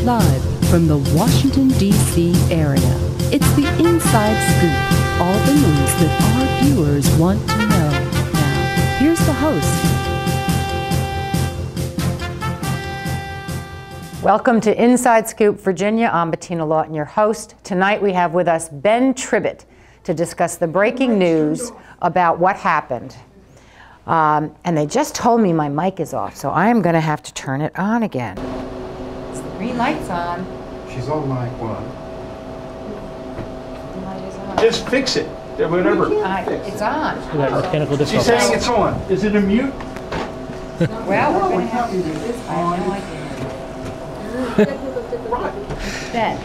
Live from the Washington, D.C. area, it's the Inside Scoop. All the news that our viewers want to know. Now, here's the host. Welcome to Inside Scoop, Virginia. I'm Bettina Lawton, your host. Tonight we have with us Ben Tribbett to discuss the breaking news about what happened. And they just told me my mic is off, so I am going to have to turn it on again. The green light's on. She's on mic one. The light is on. Just fix it. Whatever. It's on. She's saying it's on. Is it a mute? Well, we're going to have to do this. I have no idea. Ben.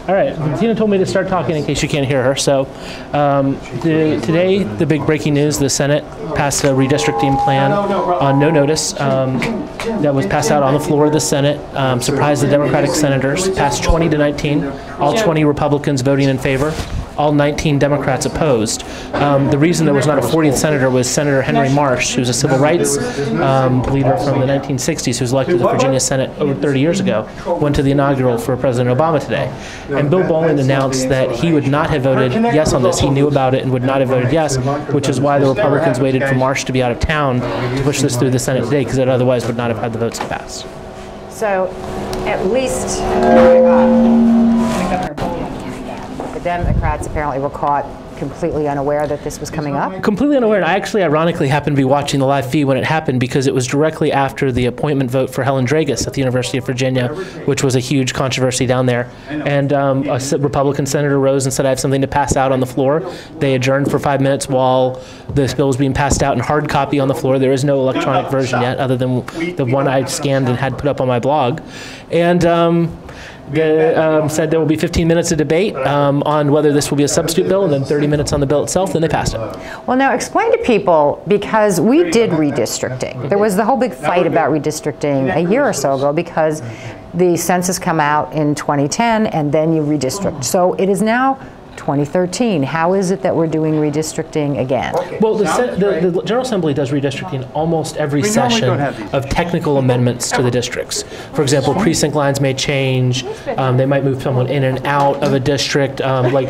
All right. Tina told me to start talking in case you can't hear her. So today, the big breaking news, the Senate passed a redistricting plan on no notice that was passed out on the floor of the Senate. Surprised the Democratic senators, passed 20 to 19, all 20 Republicans voting in favor, all 19 Democrats opposed. The reason there was not a 40th senator was Senator Henry Marsh, who's a civil rights leader from the 1960s, who was elected to the Virginia Senate over 30 years ago, went to the inaugural for President Obama today. And Bill Bolling announced that he would not have voted yes on this. He knew about it and would not have voted yes, which is why the Republicans waited for Marsh to be out of town to push this through the Senate today, because it otherwise would not have had the votes to pass. So, at least, the Democrats apparently were caught completely unaware that this was coming up? Completely unaware. And I actually, ironically, happened to be watching the live feed when it happened, because it was directly after the appointment vote for Helen Dragus at the University of Virginia, which was a huge controversy down there. And a Republican senator rose and said, I have something to pass out on the floor. They adjourned for 5 minutes while this bill was being passed out in hard copy on the floor. There is no electronic version yet, other than the one I scanned and had put up on my blog. And said there will be 15 minutes of debate on whether this will be a substitute bill, and then 30 minutes on the bill itself, then they passed it. Well, now explain to people, because we did redistricting. There was the whole big fight about redistricting a year or so ago, because the census come out in 2010 and then you redistrict. So it is now 2013. How is it that we're doing redistricting again? Well, the General Assembly does redistricting almost every session of technical amendments to the districts. For example, precinct lines may change. They might move someone in and out of a district. Like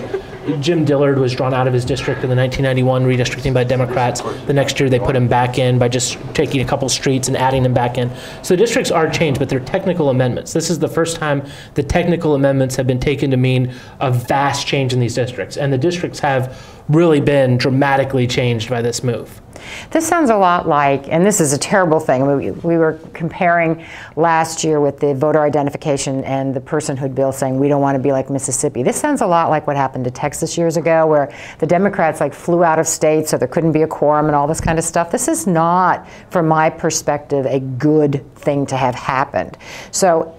Jim Dillard was drawn out of his district in the 1991 redistricting by Democrats. The next year they put him back in by just taking a couple streets and adding him back in. So the districts are changed, but they're technical amendments. This is the first time the technical amendments have been taken to mean a vast change in these districts. And the districts have really been dramatically changed by this move. This sounds a lot like, and this is a terrible thing, we were comparing last year with the voter identification and the personhood bill saying we don't want to be like Mississippi. This sounds a lot like what happened to Texas years ago, where the Democrats flew out of state so there couldn't be a quorum and all this kind of stuff. This is not, from my perspective, a good thing to have happened. So,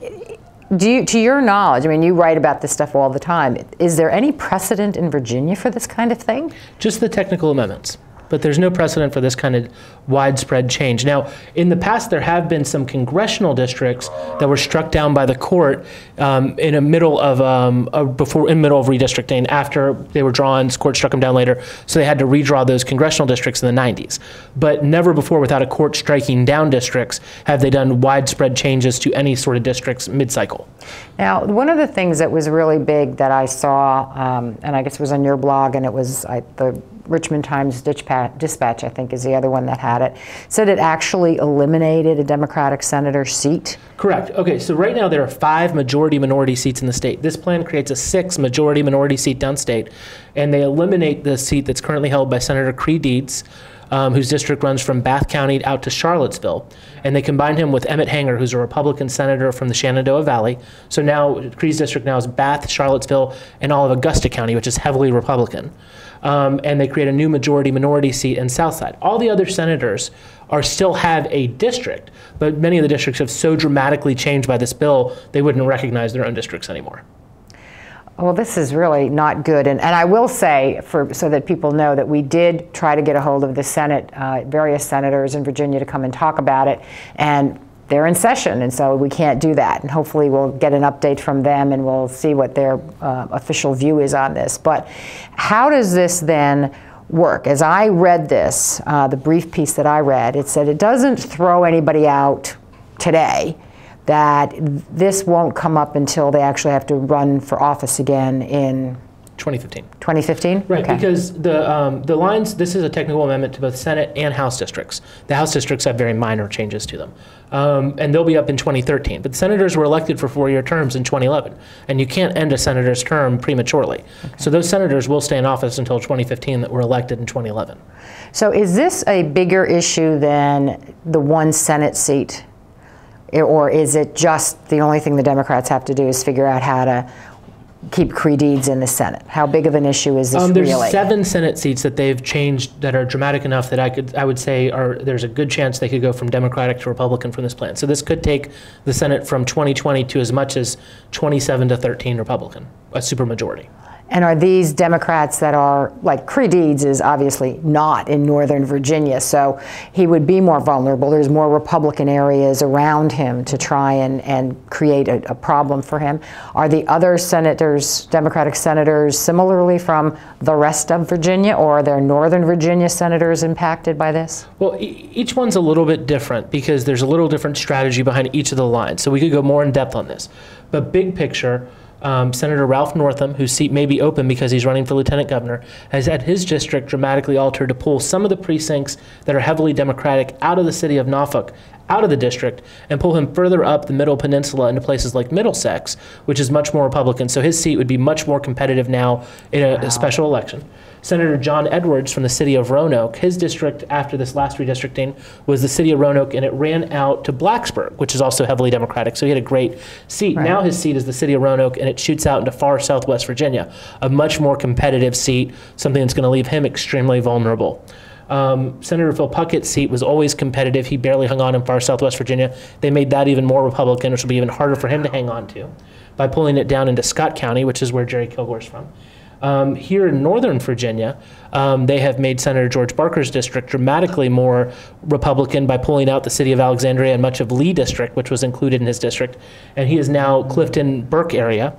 to your knowledge, I mean, you write about this stuff all the time, is there any precedent in Virginia for this kind of thing? Just the technical amendments. But there's no precedent for this kind of widespread change. Now, in the past, there have been some congressional districts that were struck down by the court in the middle of redistricting. After they were drawn, the court struck them down later, so they had to redraw those congressional districts in the 90s. But never before, without a court striking down districts, have they done widespread changes to any sort of districts mid-cycle. Now, one of the things that was really big that I saw, and I guess it was on your blog, and it was the Richmond Times Dispatch, I think, is the other one that had it, said it actually eliminated a Democratic senator's seat. Correct. Okay, so right now there are 5 majority-minority seats in the state. This plan creates a 6th majority-minority seat downstate, and they eliminate the seat that's currently held by Senator Cree Deeds, whose district runs from Bath County out to Charlottesville. And they combined him with Emmett Hanger, who's a Republican senator from the Shenandoah Valley. So now Cree's district now is Bath, Charlottesville, and all of Augusta County, which is heavily Republican. And they create a new majority-minority seat in Southside. All the other senators still have a district, but many of the districts have so dramatically changed by this bill, they wouldn't recognize their own districts anymore. Well, this is really not good. And I will say, so that people know, that we did try to get a hold of the Senate, various senators in Virginia to come and talk about it. And they're in session, and so we can't do that. And hopefully we'll get an update from them and we'll see what their official view is on this. But how does this then work? As I read this, the brief piece that I read, it said it doesn't throw anybody out today, that this won't come up until they actually have to run for office again in 2015. 2015? Right, okay. because the lines, this is a technical amendment to both Senate and House districts. The House districts have very minor changes to them. And they'll be up in 2013. But the senators were elected for 4-year terms in 2011. And you can't end a senator's term prematurely. Okay. So those senators will stay in office until 2015 that were elected in 2011. So is this a bigger issue than the one Senate seat? Or is it just the only thing the Democrats have to do is figure out how to keep Creeds in the Senate? How big of an issue is this there's really? 7 Senate seats that they've changed that are dramatic enough that I would say there's a good chance they could go from Democratic to Republican from this plan. So this could take the Senate from 2020 to as much as 27 to 13 Republican, a supermajority. And are these Democrats that are, like Creeds is obviously not in Northern Virginia, so he would be more vulnerable. There's more Republican areas around him to try and create a problem for him. Are the other senators, Democratic senators, similarly from the rest of Virginia, or are there Northern Virginia senators impacted by this? Well, each one's a little bit different because there's a little different strategy behind each of the lines. So we could go more in depth on this. But big picture, Senator Ralph Northam, whose seat may be open because he's running for lieutenant governor, has had his district dramatically altered to pull some of the precincts that are heavily Democratic out of the city of Norfolk, out of the district, and pull him further up the Middle Peninsula into places like Middlesex, which is much more Republican. So his seat would be much more competitive now in a special election. Senator John Edwards from the city of Roanoke, his district after this last redistricting was the city of Roanoke, and it ran out to Blacksburg, which is also heavily Democratic. So he had a great seat. Right. Now his seat is the city of Roanoke, and it shoots out into far southwest Virginia, a much more competitive seat, something that's going to leave him extremely vulnerable. Senator Phil Puckett's seat was always competitive. He barely hung on in far southwest Virginia. They made that even more Republican, which will be even harder for him to hang on to, by pulling it down into Scott County, which is where Jerry Kilgore's from. Here in Northern Virginia, they have made Senator George Barker's district dramatically more Republican by pulling out the city of Alexandria and much of Lee district, which was included in his district. And he is now Clifton-Burke area.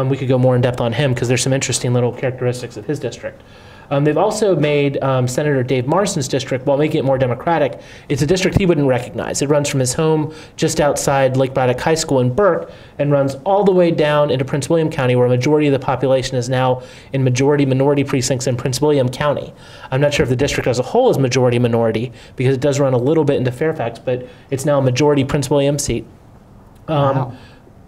We could go more in depth on him because there's some interesting little characteristics of his district. They've also made Senator Dave Marsden's district, while making it more Democratic, it's a district he wouldn't recognize. It runs from his home just outside Lake Braddock High School in Burke and runs all the way down into Prince William County, where a majority of the population is now in majority-minority precincts in Prince William County. I'm not sure if the district as a whole is majority-minority, because it does run a little bit into Fairfax, but it's now a majority Prince William seat. Wow.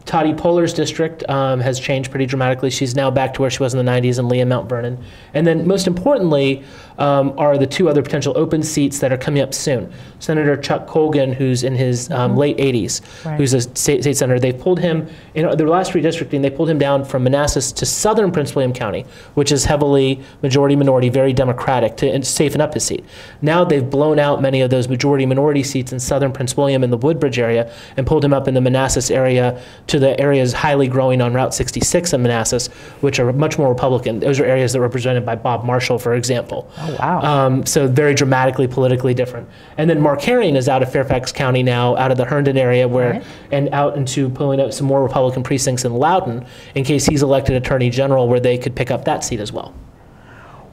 Toddy Polar's district has changed pretty dramatically. She's now back to where she was in the 90s in Lee and Mount Vernon. And then most importantly are the 2 other potential open seats that are coming up soon. Senator Chuck Colgan, who's in his late 80s, right, who's a state senator. They've pulled him, in the last redistricting, they pulled him down from Manassas to southern Prince William County, which is heavily majority-minority, very Democratic, to safeten up his seat. Now they've blown out many of those majority-minority seats in southern Prince William in the Woodbridge area and pulled him up in the Manassas area to the areas highly growing on Route 66 in Manassas, which are much more Republican. Those are areas that were represented by Bob Marshall, for example. Oh, wow. So very dramatically politically different. And then Mark Herring is out of Fairfax County now, out of the Herndon area, where right, and out into pulling out some more Republican precincts in Loudoun, in case he's elected Attorney General, where they could pick up that seat as well.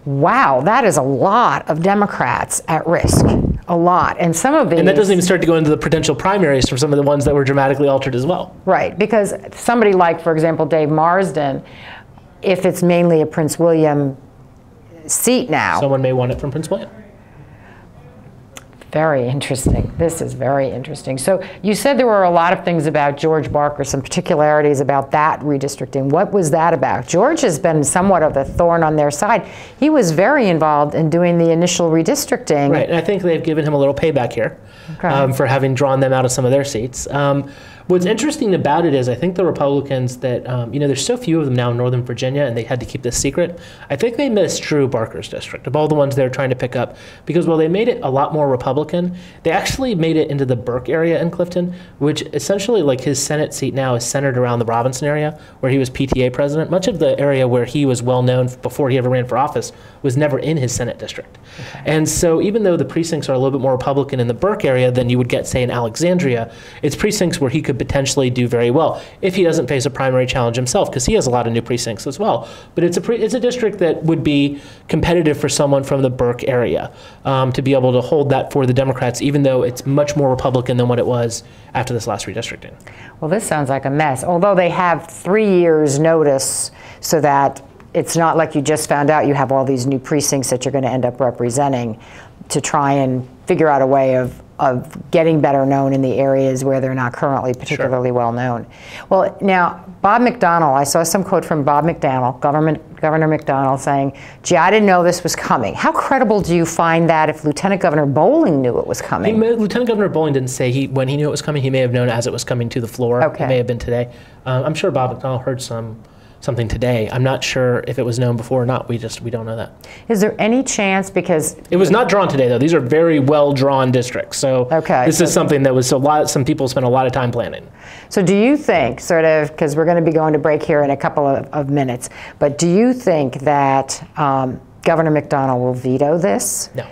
Wow, that is a lot of Democrats at risk. A lot. And some of these... And that doesn't even start to go into the potential primaries from some of the ones that were dramatically altered as well. Right, because somebody like, for example, Dave Marsden, if it's mainly a Prince William seat now... Someone may want it from Prince William. Very interesting. This is very interesting. So you said there were a lot of things about George Barker, some particularities about that redistricting. What was that about? George has been somewhat of a thorn on their side. He was very involved in doing the initial redistricting. Right, and I think they've given him a little payback here, okay, for having drawn them out of some of their seats. What's interesting about it is I think the Republicans that, there's so few of them now in Northern Virginia, and they had to keep this secret. I think they misdrew Barker's district of all the ones they were trying to pick up, because while they made it a lot more Republican, Republican. They actually made it into the Burke area in Clifton, which essentially, like, his Senate seat now is centered around the Robinson area, where he was PTA president. Much of the area where he was well known before he ever ran for office was never in his Senate district. Okay. And so even though the precincts are a little bit more Republican in the Burke area than you would get, say, in Alexandria, it's precincts where he could potentially do very well if he doesn't face a primary challenge himself, because he has a lot of new precincts as well. But it's a district that would be competitive for someone from the Burke area to be able to hold that for the Democrats, even though it's much more Republican than what it was after this last redistricting. Well, this sounds like a mess, although they have 3 years notice so that it's not like you just found out you have all these new precincts that you're going to end up representing, to try and figure out a way of getting better known in the areas where they're not currently particularly well known. Well, now, Bob McDonnell, I saw some quote from Bob McDonnell, Governor McDonnell, saying, gee, I didn't know this was coming. How credible do you find that if Lieutenant Governor Bowling knew it was coming? Lieutenant Governor Bowling didn't say when he knew it was coming. He may have known as it was coming to the floor. Okay. It may have been today. I'm sure Bob McDonnell heard something today. I'm not sure if it was known before or not. We don't know that. Is there any chance, because it was not drawn today though. These are very well drawn districts. So this is something that was some people spent a lot of time planning. So do you think, sort of, because we're going to be going to break here in a couple of minutes, but do you think that Governor McDonnell will veto this? No.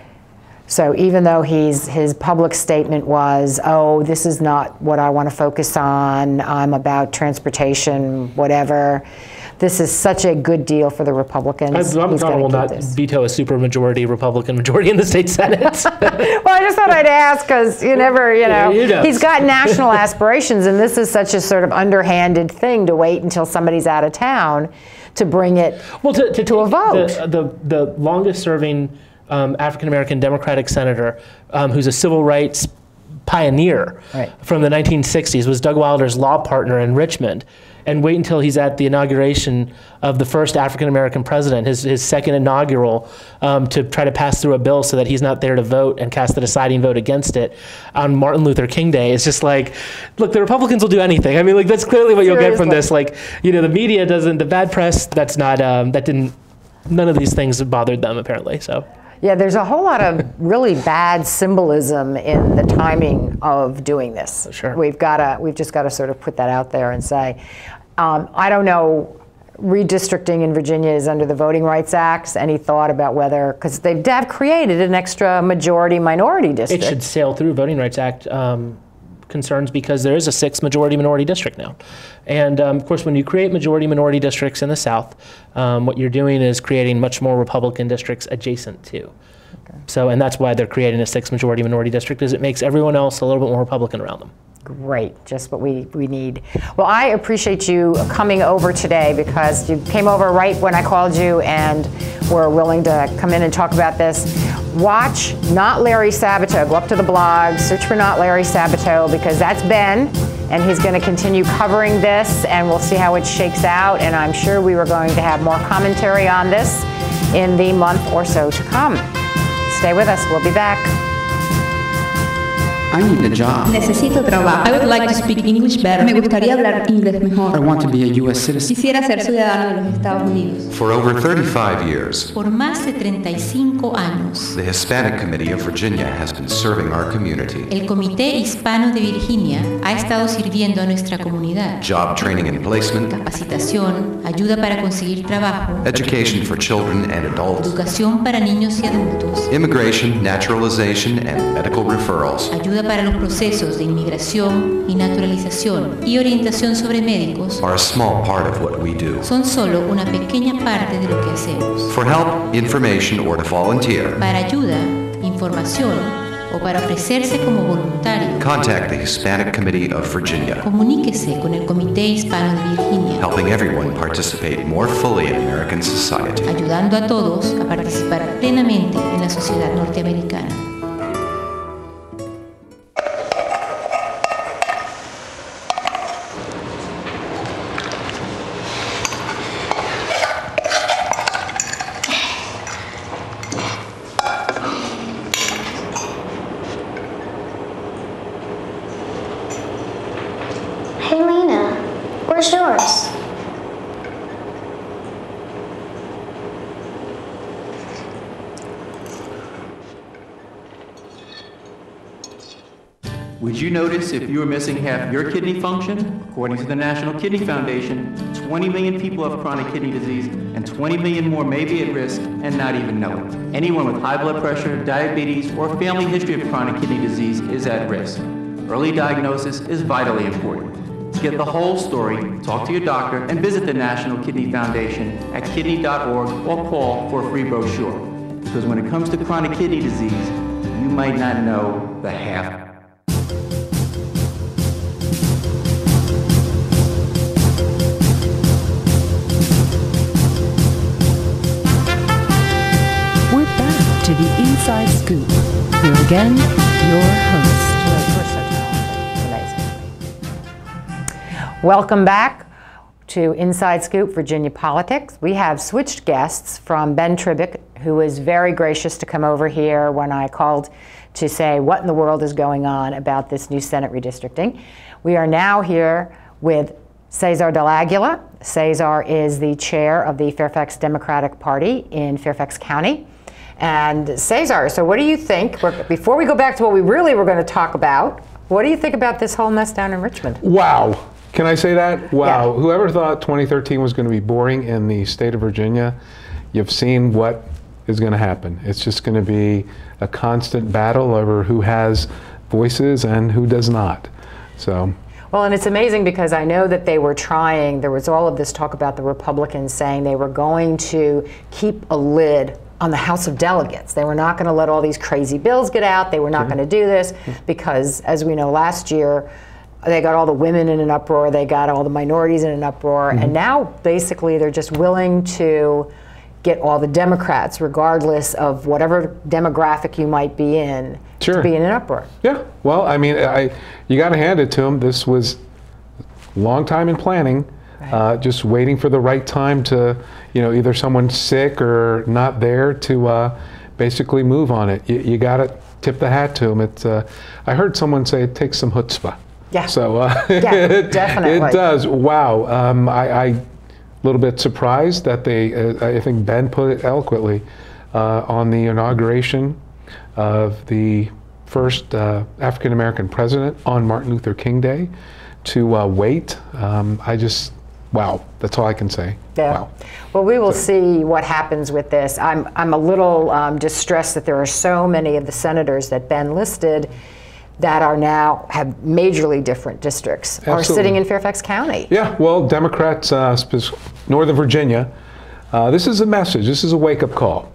So even though his public statement was, oh, this is not what I want to focus on, I'm about transportation, whatever, this is such a good deal for the Republicans. McDonnell will not veto a supermajority Republican majority in the state Senate. Well, I just thought I'd ask, because you never, he's got national aspirations, and this is such a sort of underhanded thing to wait until somebody's out of town to bring it to a vote. The longest serving African-American Democratic senator who's a civil rights pioneer from the 1960s was Doug Wilder's law partner in Richmond. And wait until he's at the inauguration of the first African-American president, his second inaugural, to try to pass through a bill so that he's not there to vote and cast the deciding vote against it on Martin Luther King Day. It's just like, look, the Republicans will do anything. I mean, like, that's clearly what you'll get from this. Like, the media doesn't, the bad press, that's not, none of these things bothered them apparently, so. Yeah, there's a whole lot of really bad symbolism in the timing of doing this. Sure. We've just got to sort of put that out there and say, I don't know, redistricting in Virginia is under the Voting Rights Act. Any thought about whether, because they've created an extra majority-minority district. It should sail through Voting Rights Act concerns, because there is a 6 majority-minority district now. And of course, when you create majority-minority districts in the South, what you're doing is creating much more Republican districts adjacent to. Okay. So, and that's why they're creating a 6 majority-minority district, is it makes everyone else a little bit more Republican around them. Great, just what we need. Well, I appreciate you coming over today, because you came over right when I called you and were willing to come in and talk about this. Watch Not Larry Sabato. Go up to the blog, search for Not Larry Sabato, because that's Ben, and he's going to continue covering this, and we'll see how it shakes out. And I'm sure we were going to have more commentary on this in the month or so to come. Stay with us. We'll be back. I need a job. Necesito trabajo. I would like to speak English better. Me gustaría hablar inglés mejor. I want to be a U.S. citizen. Quisiera ser ciudadano de los Estados Unidos. For over 35 years, Por más de 35 años, the Hispanic Committee of Virginia has been serving our community. el Comité Hispano de Virginia ha estado sirviendo a nuestra comunidad. Job training and placement, Capacitación, ayuda para conseguir trabajo, education for children and adults, educación para niños y adultos, immigration, naturalization, and medical referrals. ayuda para los procesos de inmigración y naturalización y orientación sobre médicos Are a small part of what we do. son solo una pequeña parte de lo que hacemos. For help, information, or to volunteer, Para ayuda, información o para ofrecerse como voluntario, contact the Hispanic Committee of Virginia, comuníquese con el Comité Hispano de Virginia, helping everyone participate more fully in American society. ayudando a todos a participar plenamente en la sociedad norteamericana. Hey Lena, where's yours? Would you notice if you were missing half your kidney function? According to the National Kidney Foundation, 20 million people have chronic kidney disease, and 20 million more may be at risk and not even know it. Anyone with high blood pressure, diabetes, or family history of chronic kidney disease is at risk. Early diagnosis is vitally important. To get the whole story, talk to your doctor and visit the National Kidney Foundation at kidney.org or call for a free brochure. Because when it comes to chronic kidney disease, you might not know the half. We're back to the Inside Scoop. Here again, your host. We're so talented. Amazing. Welcome back to Inside Scoop Virginia Politics. We have switched guests from Ben Tribbett, who was very gracious to come over here when I called to say what in the world is going on about this new Senate redistricting. We are now here with Cesar Del Aguila. Cesar is the chair of the Fairfax Democratic Party in Fairfax County. And Cesar, so what do you think, before we go back to what we really were going to talk about, what do you think about this whole mess down in Richmond? Wow. Can I say that? Wow. Yeah. Whoever thought 2013 was going to be boring in the state of Virginia, you've seen what is going to happen. It's just going to be a constant battle over who has voices and who does not. So. Well, and it's amazing because I know that they were trying, there was all of this talk about the Republicans saying they were going to keep a lid on the House of Delegates. They were not going to let all these crazy bills get out. They were not going to do this because, as we know, last year they got all the women in an uproar, they got all the minorities in an uproar, and now basically they're just willing to get all the Democrats, regardless of whatever demographic you might be in, to be in an uproar. Yeah, well, I mean, you got to hand it to them. This was a long time in planning, just waiting for the right time to, either someone's sick or not there to basically move on it. You got to tip the hat to them. It's, I heard someone say it takes some chutzpah. Yeah. So yeah, definitely. It does. Wow. I a little bit surprised that they, I think Ben put it eloquently, on the inauguration of the first African-American president on Martin Luther King Day to wait. Wow, that's all I can say. Yeah. Wow. Well, we will see what happens with this. I'm a little distressed that there are so many of the senators that Ben listed that are now have majorly different districts, are sitting in Fairfax County. Yeah, well, Democrats, Northern Virginia, this is a message, this is a wake-up call.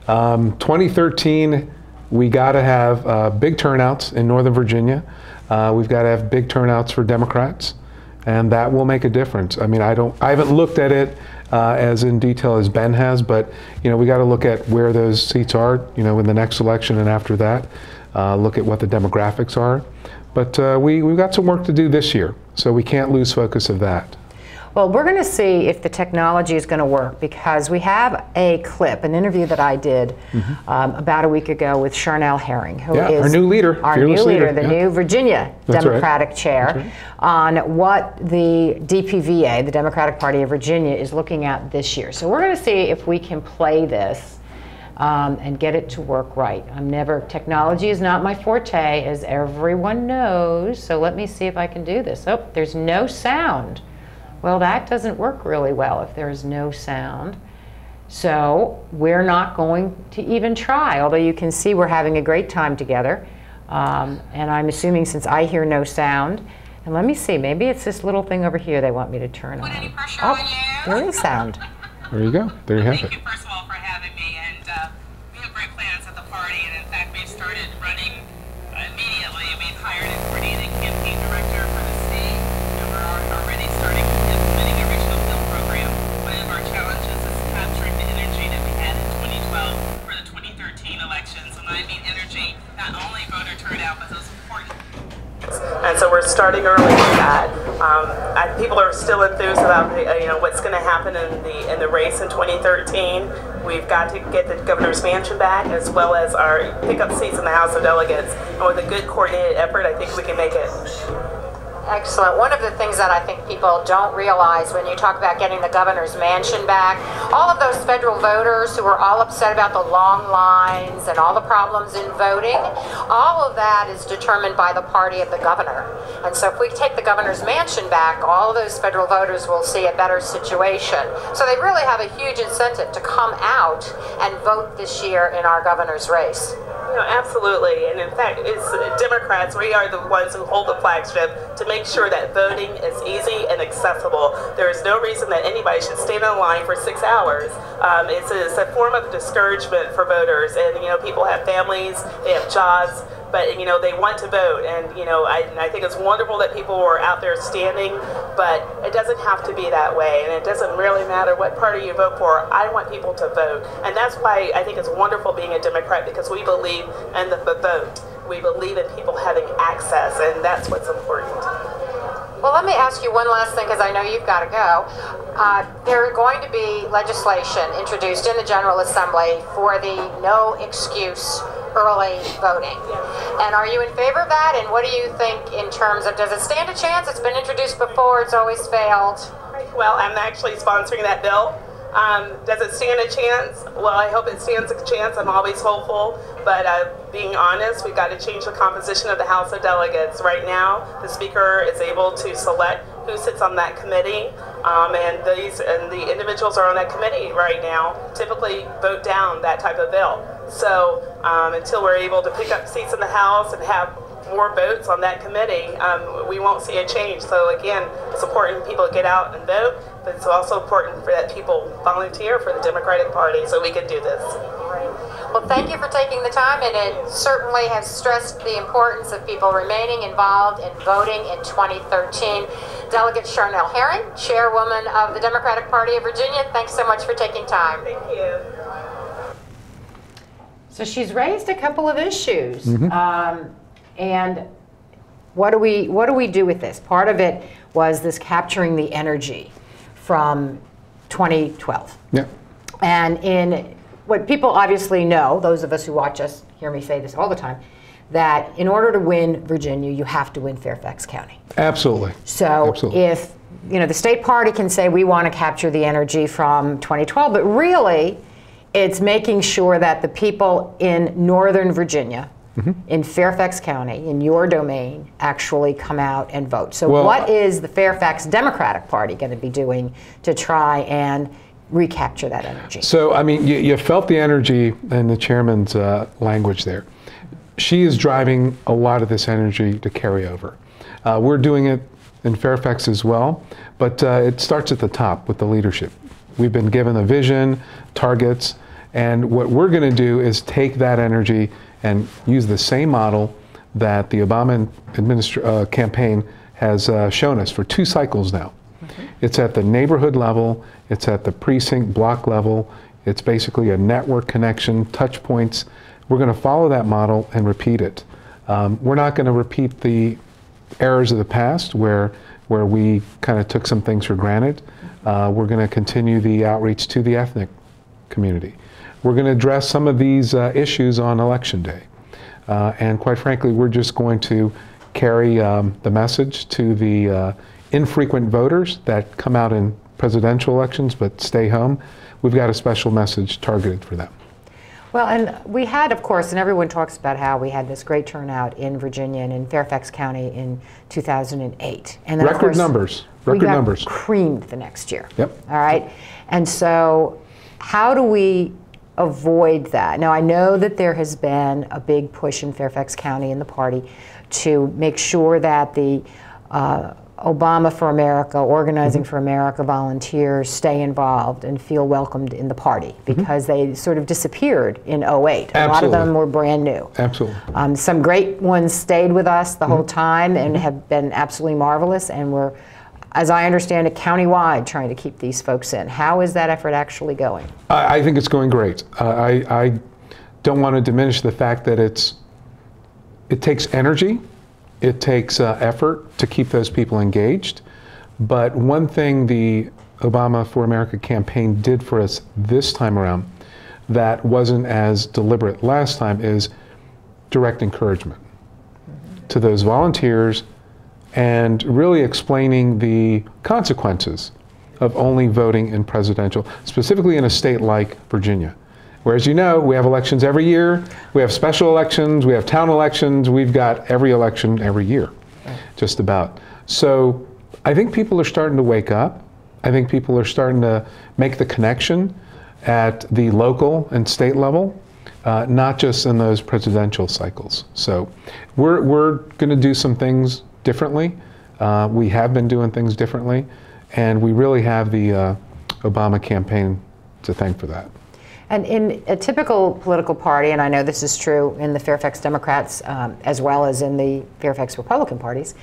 2013, we got to have big turnouts in Northern Virginia. We've got to have big turnouts for Democrats, and that will make a difference. I mean, I haven't looked at it as in detail as Ben has, but we got to look at where those seats are, in the next election and after that. Look at what the demographics are. But we've got some work to do this year, so we can't lose focus of that. Well, we're going to see if the technology is going to work, because we have a clip, an interview that I did about a week ago with Charnel Herring, who is our new leader, our new leader, the new Virginia Democratic chair, on what the DPVA, the Democratic Party of Virginia, is looking at this year. So we're going to see if we can play this and get it to work right. Technology is not my forte, as everyone knows, so let me see if I can do this. Oh, there's no sound. Well, that doesn't work really well if there's no sound. So we're not going to even try, although you can see we're having a great time together. And I'm assuming, since I hear no sound, and let me see, maybe it's this little thing over here they want me to turn on. Any pressure on you? There is sound. There you go. There you have Thank it. you, first of all, for having me. And we have great plans at the party. And in fact, we've started running immediately. We've hired and coordinated a campaign director for the state. And we're already starting implementing a regional film program. One of our challenges is capturing the energy that we had in 2012 for the 2013 elections. And I mean energy, not only voter turnout, but those important. And so we're starting early with that. People are still enthused about what's going to happen in the race in 2013. We've got to get the governor's mansion back, as well as our pickup seats in the House of Delegates. And with a good coordinated effort, I think we can make it. Excellent. One of the things that I think people don't realize when you talk about getting the governor's mansion back, all of those federal voters who were all upset about the long lines and all the problems in voting, all of that is determined by the party of the governor. And so if we take the governor's mansion back, all of those federal voters will see a better situation. So they really have a huge incentive to come out and vote this year in our governor's race. You know, absolutely. And in fact, it's Democrats, we are the ones who hold the flagship to make sure that voting is easy and accessible. There is no reason that anybody should stand in line for 6 hours. It's a form of discouragement for voters. And, you know, people have families, they have jobs, but, you know, they want to vote. And, you know, I think it's wonderful that people are out there standing, but it doesn't have to be that way. And it doesn't really matter what party you vote for. I want people to vote. And that's why I think it's wonderful being a Democrat, because we believe in the vote. We believe in people having access, and that's what's important. Well, let me ask you one last thing, because I know you've got to go. There are going to be legislation introduced in the General Assembly for the no excuse early voting. And are you in favor of that? And what do you think in terms of, does it stand a chance? It's been introduced before, it's always failed. Well, I'm actually sponsoring that bill. Does it stand a chance? Well, I hope it stands a chance. I'm always hopeful. But being honest, we've got to change the composition of the House of Delegates. Right now, the Speaker is able to select who sits on that committee, and the individuals are on that committee right now typically vote down that type of bill. So until we're able to pick up seats in the House and have more votes on that committee, we won't see a change. So again, it's important people get out and vote, but it's also important for that people volunteer for the Democratic Party so we can do this. Well, thank you for taking the time, and it certainly has stressed the importance of people remaining involved in voting in 2013. Delegate Charnel Herring, Chairwoman of the Democratic Party of Virginia, thanks so much for taking time. Thank you. So she's raised a couple of issues. And what do we do with this? Part of it was this capturing the energy from 2012. Yeah. And in what people obviously know, those of us who watch us hear me say this all the time, that in order to win Virginia, you have to win Fairfax County. Absolutely. So Absolutely. If the state party can say we want to capture the energy from 2012, but really it's making sure that the people in Northern Virginia, in Fairfax County, in your domain, actually come out and vote. So what is the Fairfax Democratic Party going to be doing to try and recapture that energy? So, I mean, you felt the energy in the chairman's language there. She is driving a lot of this energy to carry over. We're doing it in Fairfax as well, but it starts at the top with the leadership. We've been given a vision, targets, and what we're going to do is take that energy and use the same model that the Obama campaign has shown us for 2 cycles now. It's at the neighborhood level, it's at the precinct block level, it's basically a network connection, touch points. We're going to follow that model and repeat it. We're not going to repeat the errors of the past where we kind of took some things for granted. We're going to continue the outreach to the ethnic community. We're going to address some of these issues on Election Day. And quite frankly, we're just going to carry the message to the infrequent voters that come out in presidential elections but stay home. We've got a special message targeted for them. Well, and we had, of course, and everyone talks about how we had this great turnout in Virginia and in Fairfax County in 2008. And then, record numbers. Record numbers. Creamed the next year. Yep. All right. And so how do we avoid that? Now, I know that there has been a big push in Fairfax County in the party to make sure that the Obama for America, Organizing for America volunteers stay involved and feel welcomed in the party, because they sort of disappeared in 08. A lot of them were brand new. Absolutely. Some great ones stayed with us the whole time and have been absolutely marvelous, and we're, as I understand it, countywide trying to keep these folks in. How is that effort actually going? I think it's going great. I don't want to diminish the fact that it takes energy. It takes effort to keep those people engaged. But one thing the Obama for America campaign did for us this time around that wasn't as deliberate last time is direct encouragement to those volunteers and really explaining the consequences of only voting in presidential, specifically in a state like Virginia. Whereas, you know, we have elections every year, we have special elections, we have town elections, we've got every election every year, just about. So I think people are starting to wake up. I think people are starting to make the connection at the local and state level, not just in those presidential cycles. So we're going to do some things differently. We have been doing things differently, and we really have the Obama campaign to thank for that. And in a typical political party, and I know this is true in the Fairfax Democrats as well as in the Fairfax Republican parties,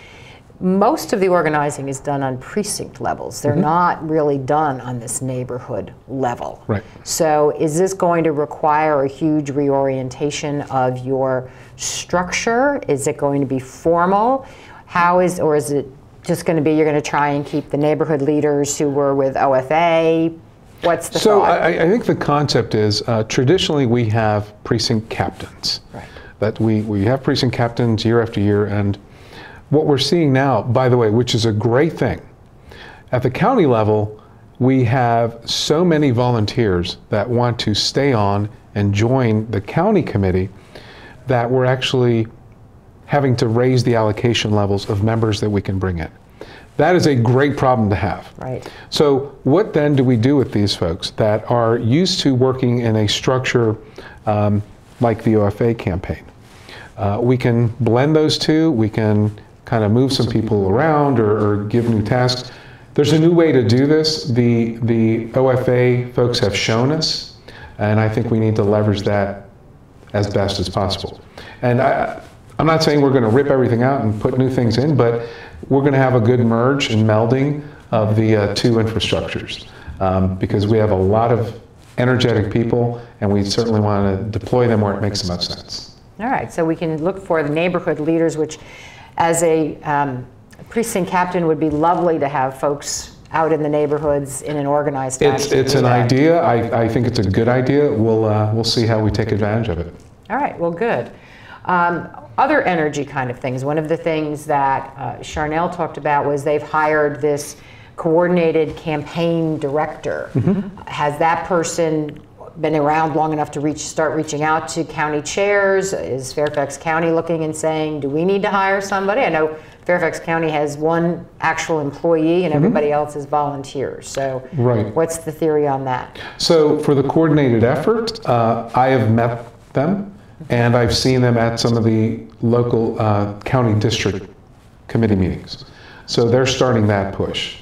most of the organizing is done on precinct levels. They're not really done on this neighborhood level. Right. So is this going to require a huge reorientation of your structure? Is it going to be formal? Or is it just going to be you're going to try and keep the neighborhood leaders who were with OFA? What's the So thought? I think the concept is traditionally we have precinct captains. Right. That we have precinct captains year after year, and what we're seeing now, by the way, which is a great thing, at the county level, we have so many volunteers that want to stay on and join the county committee that we're actually having to raise the allocation levels of members that we can bring in. That is a great problem to have. Right. So what then do we do with these folks that are used to working in a structure like the OFA campaign? We can blend those two. We can kind of move some people around or give new tasks. There's a new way to do this. The OFA folks have shown us, and I think we need to leverage that as best as possible. And I'm not saying we're going to rip everything out and put new things in, but we're going to have a good merge and melding of the two infrastructures because we have a lot of energetic people, and we certainly want to deploy them where it makes the most sense. All right, so we can look for the neighborhood leaders, which as a precinct captain would be lovely to have folks out in the neighborhoods in an organized fashion. It's an idea. I think it's a good idea. We'll see how we take advantage of it. All right, well, good. Other energy kind of things. One of the things that Charnel talked about was they've hired this coordinated campaign director. Has that person been around long enough to start reaching out to county chairs? Is Fairfax County looking and saying, do we need to hire somebody? I know Fairfax County has one actual employee and everybody else is volunteers. So what's the theory on that? So for the coordinated effort, I have met them and I've seen them at some of the local county district committee meetings. So they're starting that push.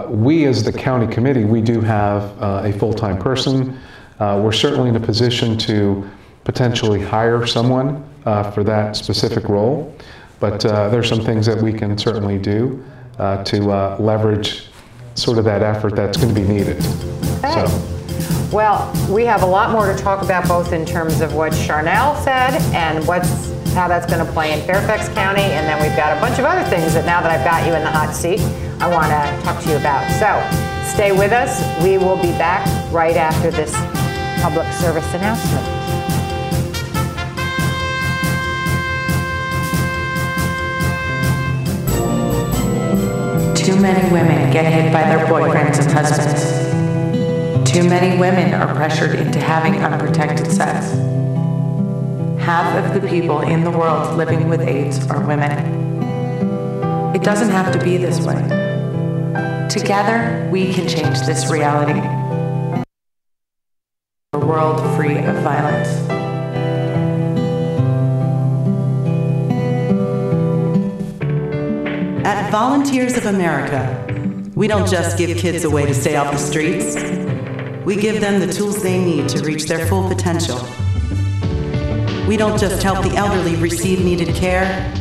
We as the county committee, we do have a full-time person. We're certainly in a position to potentially hire someone for that specific role, but there's some things that we can certainly do to leverage sort of that effort that's going to be needed. Okay. Well, we have a lot more to talk about, both in terms of what Charnel said and how that's going to play in Fairfax County, and then we've got a bunch of other things that now that I've got you in the hot seat, I want to talk to you about. So stay with us. We will be back right after this public service announcement. Too many women get hit by their boyfriends and husbands. Too many women are pressured into having unprotected sex. Half of the people in the world living with AIDS are women. It doesn't have to be this way. Together, we can change this reality. A world free of violence. At Volunteers of America, we don't just give kids a way to stay off the streets. We give them the tools they need to reach their full potential. We don't just help the elderly receive needed care.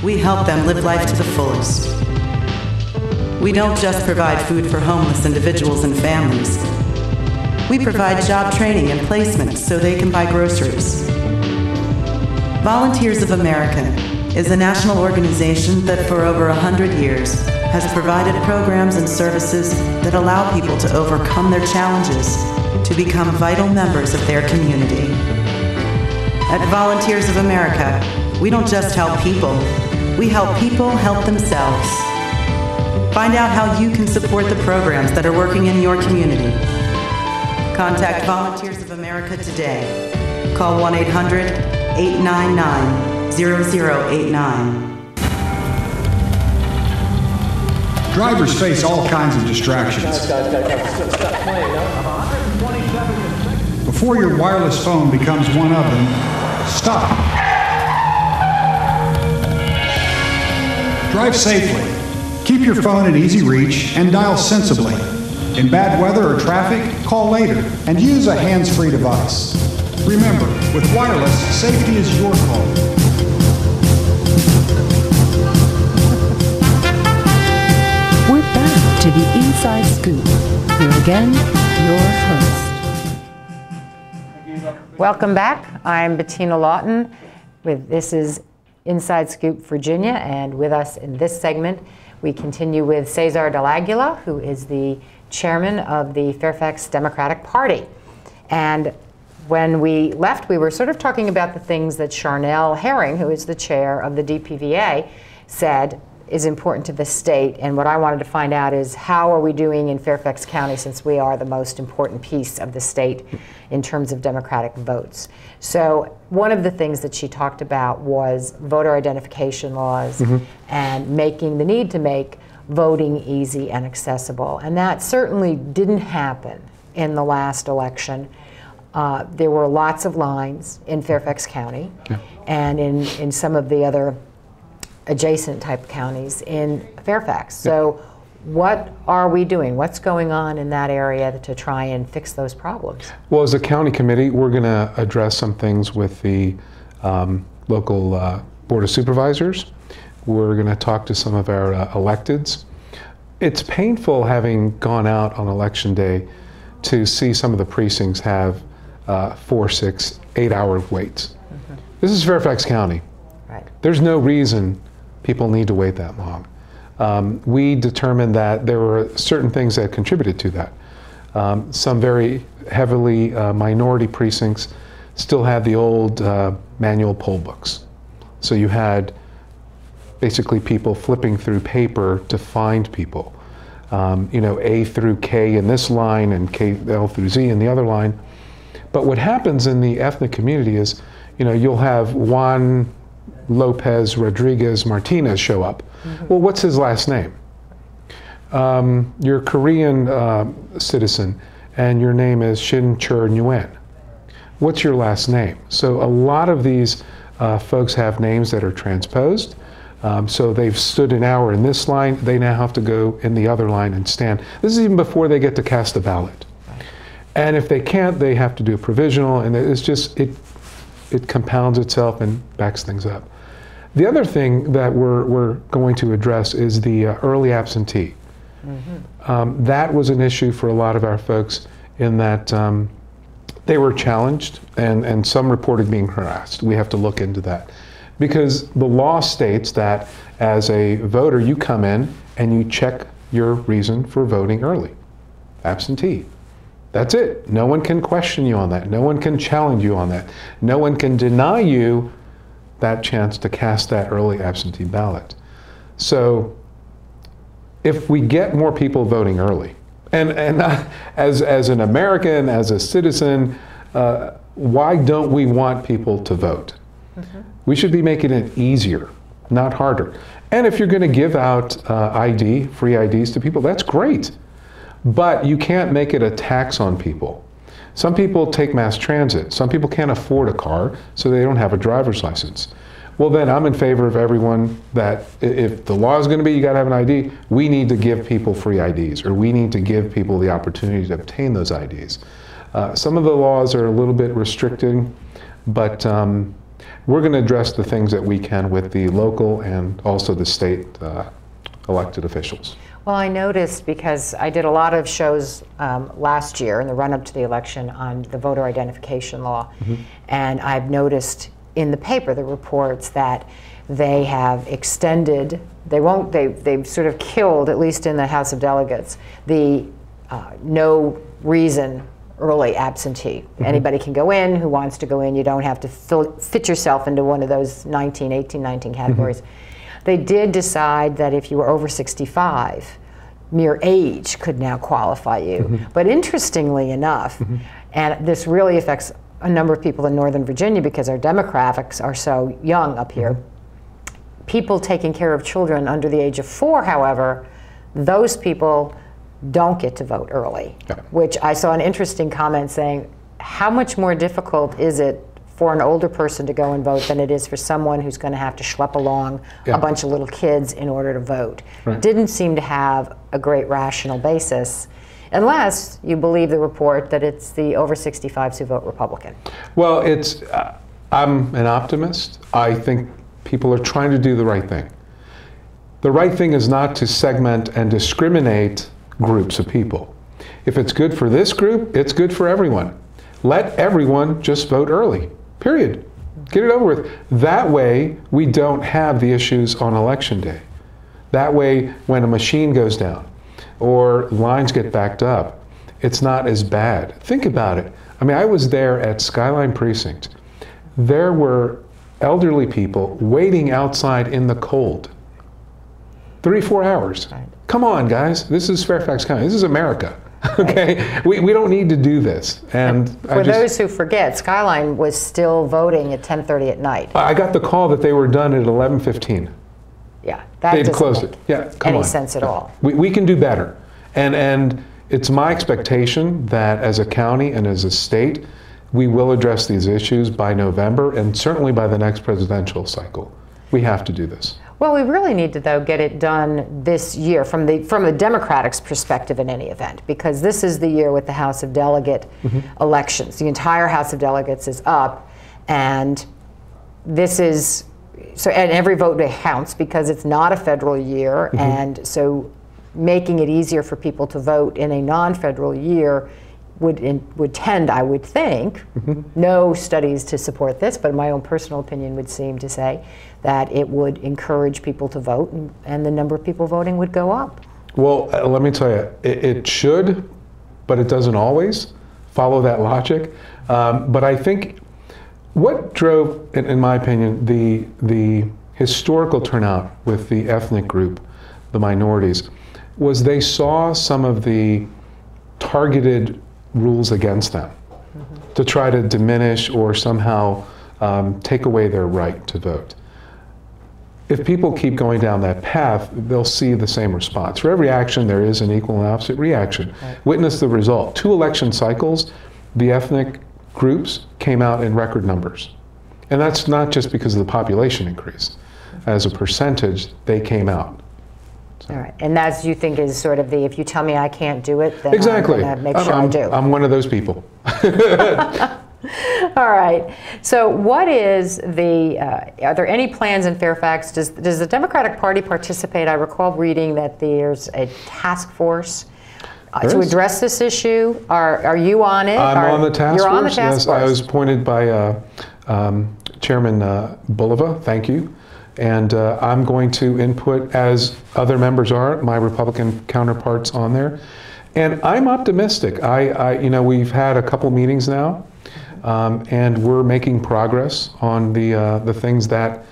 We help them live life to the fullest. We don't just provide food for homeless individuals and families. We provide job training and placement so they can buy groceries. Volunteers of America is a national organization that for over 100 years has provided programs and services that allow people to overcome their challenges to become vital members of their community. At Volunteers of America, we don't just help people, We help people help themselves. Find out how you can support the programs that are working in your community. Contact Volunteers of America today. Call 1-800-899-0089. Drivers face all kinds of distractions. Before your wireless phone becomes one of them, stop. Drive safely. Keep your phone in easy reach and dial sensibly. In bad weather or traffic, call later and use a hands-free device. Remember, with wireless, safety is your call. We're back to the Inside Scoop. Here again, your host. Welcome back. I'm Bettina Lawton. This is Inside Scoop Virginia, and with us in this segment, we continue with Cesar Del Aguila, who is the chairman of the Fairfax Democratic Party. And when we left, we were sort of talking about the things that Charnel Herring, who is the chair of the DPVA, said is important to the state. And what I wanted to find out is how are we doing in Fairfax County, since we are the most important piece of the state in terms of Democratic votes. So one of the things that she talked about was voter identification laws and making the need to make voting easy and accessible. And that certainly didn't happen in the last election. There were lots of lines in Fairfax County and in some of the other adjacent type counties in Fairfax. So what are we doing? What's going on in that area to try and fix those problems? Well, as a county committee, we're going to address some things with the local Board of Supervisors. We're going to talk to some of our electeds. It's painful, having gone out on election day, to see some of the precincts have 4, 6, 8-hour waits. This is Fairfax County. Right. There's no reason people need to wait that long. We determined that there were certain things that contributed to that. Some very heavily minority precincts still had the old manual poll books. So you had basically people flipping through paper to find people. You know, A through K in this line and L through Z in the other line. But what happens in the ethnic community is, you know, you'll have Juan Lopez Rodriguez Martinez show up. Well, what's his last name? You're a Korean citizen and your name is Shin Chur Nguyen. What's your last name? So a lot of these folks have names that are transposed. So they've stood an hour in this line, they now have to go in the other line and stand. This is even before they get to cast a ballot. And if they can't, they have to do a provisional, and it's just, it compounds itself and backs things up. The other thing that we're going to address is the early absentee. That was an issue for a lot of our folks in that they were challenged and some reported being harassed. We have to look into that. Because the law states that as a voter, you come in and you check your reason for voting early. Absentee. That's it. No one can question you on that. No one can challenge you on that. No one can deny you that chance to cast that early absentee ballot. So if we get more people voting early, and as an American, as a citizen, why don't we want people to vote? We should be making it easier, not harder. And if you're going to give out free IDs to people, that's great. But you can't make it a tax on people. Some people take mass transit. Some people can't afford a car, so they don't have a driver's license. Well, then I'm in favor of everyone that if the law is going to be you got to have an ID, we need to give people free IDs, or we need to give people the opportunity to obtain those IDs. Some of the laws are a little bit restricting, but we're going to address the things that we can with the local and also the state elected officials. Well, I noticed, because I did a lot of shows last year in the run-up to the election on the voter identification law, and I've noticed in the paper the reports that they have extended, they've sort of killed, at least in the House of Delegates, the no reason early absentee. Anybody can go in who wants to go in. You don't have to fit yourself into one of those 18, 19 categories. They did decide that if you were over 65, mere age could now qualify you. But interestingly enough, and this really affects a number of people in Northern Virginia because our demographics are so young up here, people taking care of children under the age of 4, however, those people don't get to vote early, which I saw an interesting comment saying, how much more difficult is it for an older person to go and vote than it is for someone who's going to have to schlep along a bunch of little kids in order to vote? Didn't seem to have a great rational basis, unless you believe the report that it's the over 65s who vote Republican. Well, I'm an optimist. I think people are trying to do the right thing. The right thing is not to segment and discriminate groups of people. If it's good for this group, it's good for everyone. Let everyone just vote early, period. Get it over with. That way, we don't have the issues on Election Day. That way, when a machine goes down or lines get backed up, it's not as bad. Think about it. I mean, I was there at Skyline Precinct. There were elderly people waiting outside in the cold. 3-4 hours. Come on, guys. This is Fairfax County. This is America. Okay, we don't need to do this. And for those who forget, Skyline was still voting at 10:30 at night. I got the call that they were done at 11:15. Yeah, that They'd doesn't closed make it. Yeah, come any on. sense at all. We can do better. And it's my expectation that as a county and as a state, we will address these issues by November and certainly by the next presidential cycle. We have to do this. Well, we really need to, though, get it done this year from the Democrats' perspective in any event, because this is the year with the House of Delegate elections. The entire House of Delegates is up, and this is, so, and every vote counts because it's not a federal year, and so making it easier for people to vote in a non-federal year would tend, I would think, no studies to support this, but my own personal opinion would seem to say that it would encourage people to vote, and the number of people voting would go up. Well, let me tell you, it should, but it doesn't always follow that logic. But I think what drove, in my opinion, the historical turnout with the ethnic group, the minorities, was they saw some of the targeted rules against them to try to diminish or somehow take away their right to vote. If people keep going down that path, they'll see the same response. For every action, there is an equal and opposite reaction. Witness the result. 2 election cycles, the ethnic groups came out in record numbers. And that's not just because of the population increase. As a percentage, they came out. All right, and that's, you think, is sort of the, if you tell me I can't do it, then exactly. I'm going to make sure I do. I'm one of those people. All right, so what is the, are there any plans in Fairfax? Does the Democratic Party participate? I recall reading that there's a task force to address this issue. Are you on it? I'm on the task force. You're on the task yes, force. I was appointed by Chairman Bulova, thank you. And I'm going to input, as other members are, my Republican counterparts on there. And I'm optimistic. You know, we've had a couple meetings now, and we're making progress on the things that,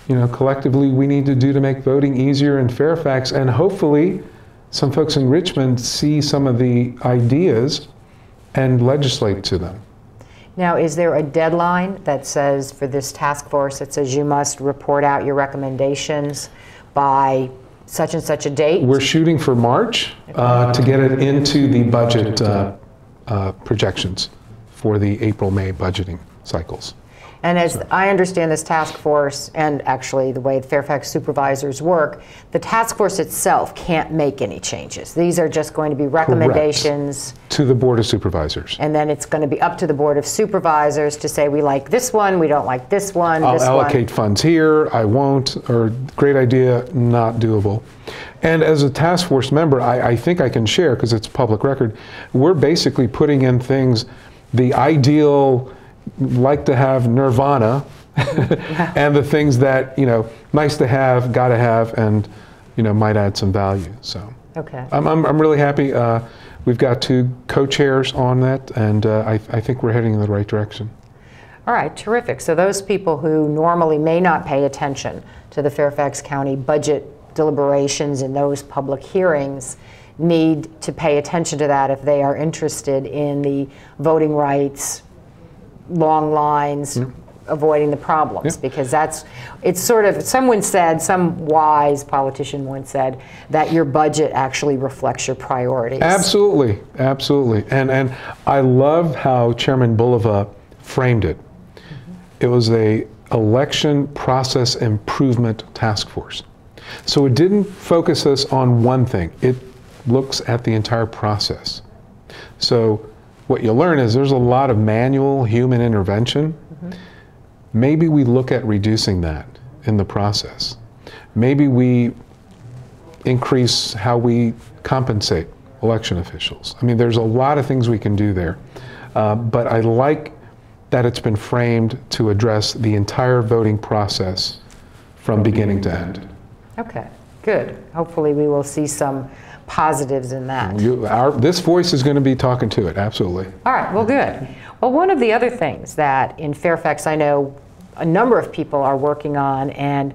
you know, collectively we need to do to make voting easier in Fairfax. And hopefully, some folks in Richmond see some of the ideas and legislate to them. Now, is there a deadline that says, for this task force, that says you must report out your recommendations by such and such a date? We're shooting for March to get it into the budget projections for the April-May budgeting cycles. And as I understand this task force, and actually the way the Fairfax supervisors work, the task force itself can't make any changes. These are just going to be recommendations. Correct. To the Board of Supervisors. And then it's going to be up to the Board of Supervisors to say, we like this one, we don't like this one, I'll allocate funds here, I won't, or great idea, not doable. And as a task force member, I think I can share, because it's public record, we're basically putting in things, the ideal, like to have nirvana, and the things that, you know, nice to have, gotta have, and, you know, might add some value. So okay. I'm really happy. We've got 2 co-chairs on that, and I think we're heading in the right direction. All right, terrific. So those people who normally may not pay attention to the Fairfax County budget deliberations in those public hearings need to pay attention to that if they are interested in the voting rights, long lines, avoiding the problems, because it's sort of, someone said, some wise politician once said, that your budget actually reflects your priorities. Absolutely, absolutely. And I love how Chairman Bulova framed it. It was a election process improvement task force. So it didn't focus us on one thing. It looks at the entire process. So what you'll learn is there's a lot of manual human intervention. Maybe we look at reducing that in the process. Maybe we increase how we compensate election officials. I mean, there's a lot of things we can do there. But I like that it's been framed to address the entire voting process from beginning to end. Okay, good. Hopefully we will see some positives in that. This voice is going to be talking to it, absolutely. All right, well, good. Well, one of the other things that in Fairfax I know a number of people are working on, and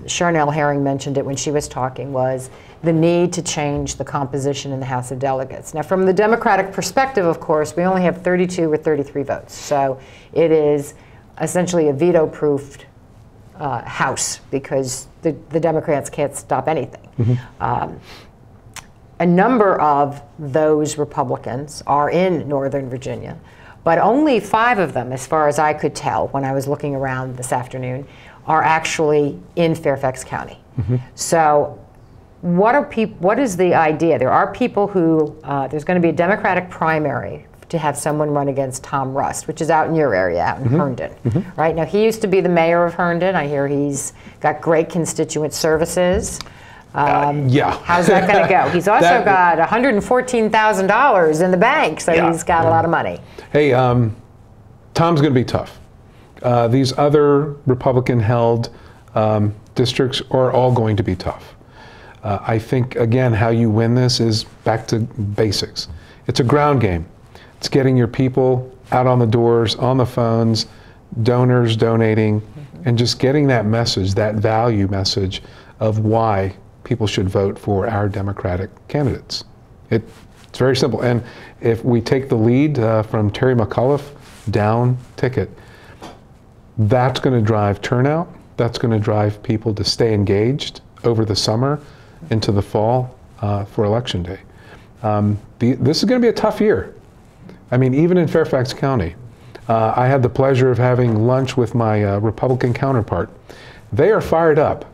Charnel Herring mentioned it when she was talking, was the need to change the composition in the House of Delegates. Now, from the Democratic perspective, of course, we only have 32 or 33 votes. So it is essentially a veto-proofed House, because the Democrats can't stop anything. A number of those Republicans are in Northern Virginia, but only 5 of them, as far as I could tell when I was looking around this afternoon, are actually in Fairfax County. So what is the idea? There are people who, there's going to be a Democratic primary to have someone run against Tom Rust, which is out in your area, out in Herndon. Right now, he used to be the mayor of Herndon. I hear he's got great constituent services. Yeah. How's that going to go? He's also got $114,000 in the bank, so he's got a lot of money. Hey, Tom's going to be tough. These other Republican-held districts are all going to be tough. I think, again, how you win this is back to basics. It's a ground game. It's getting your people out on the doors, on the phones, donors donating, and just getting that message, that value message of why people should vote for our Democratic candidates. It's very simple. And if we take the lead from Terry McAuliffe down ticket, that's going to drive turnout. That's going to drive people to stay engaged over the summer into the fall for Election Day. This is going to be a tough year. I mean, even in Fairfax County. I had the pleasure of having lunch with my Republican counterpart. They are fired up.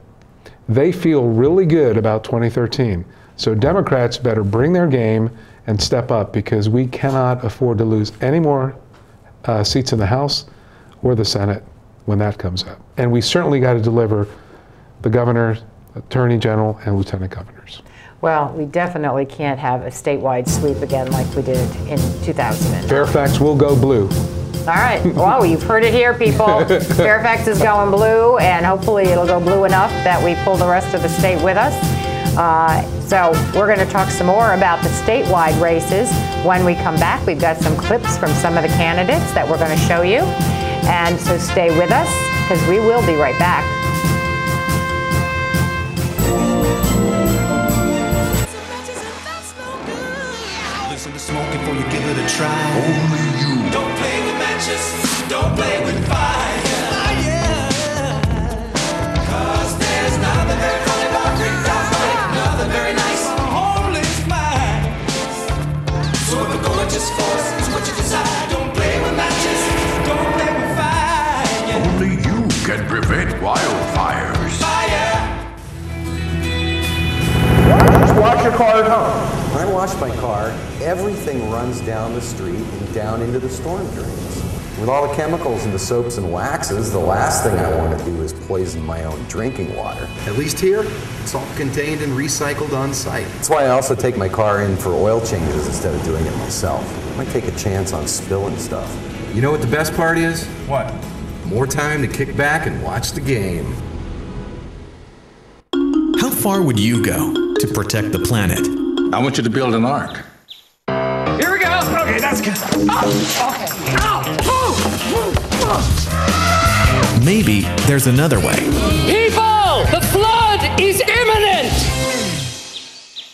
They feel really good about 2013. So Democrats better bring their game and step up, because we cannot afford to lose any more seats in the House or the Senate when that comes up. And we certainly got to deliver the governor, attorney general, and lieutenant governors. Well, we definitely can't have a statewide sweep again like we did in 2009. Fairfax will go blue. All right. Well, you've heard it here, people. Fairfax is going blue, and hopefully it'll go blue enough that we pull the rest of the state with us. So we're going to talk some more about the statewide races when we come back. We've got some clips from some of the candidates that we're going to show you. And so stay with us, because we will be right back. Listen to smoke before you give it a try. Only you. Don't play with matches. Don't play with fire. Cause there's nothing very funny about nothing very nice. Holy smile. So if a gorgeous force is what you desire, don't play with matches. Don't play with fire. Only you can prevent wildfires. Fire. Just wash your car at home. When I wash my car, everything runs down the street and down into the storm drains. With all the chemicals and the soaps and waxes, the last thing I want to do is poison my own drinking water. At least here, it's all contained and recycled on site. That's why I also take my car in for oil changes instead of doing it myself. I might take a chance on spilling stuff. You know what the best part is? What? More time to kick back and watch the game. How far would you go to protect the planet? I want you to build an ark. Here we go. Okay, that's good. Oh, okay. Ow! Maybe there's another way. People, the flood is imminent!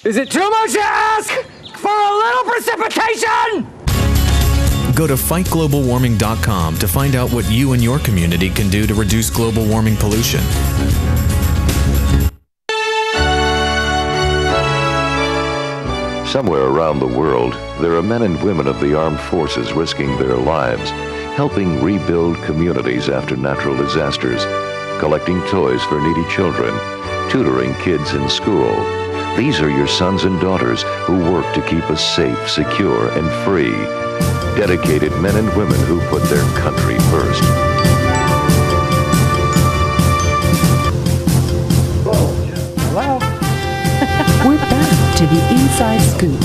Is it too much to ask for a little precipitation? Go to fightglobalwarming.com to find out what you and your community can do to reduce global warming pollution. Somewhere around the world, there are men and women of the armed forces risking their lives, helping rebuild communities after natural disasters, collecting toys for needy children, tutoring kids in school. These are your sons and daughters who work to keep us safe, secure, and free. Dedicated men and women who put their country first. Hello. We're back to the Inside Scoop.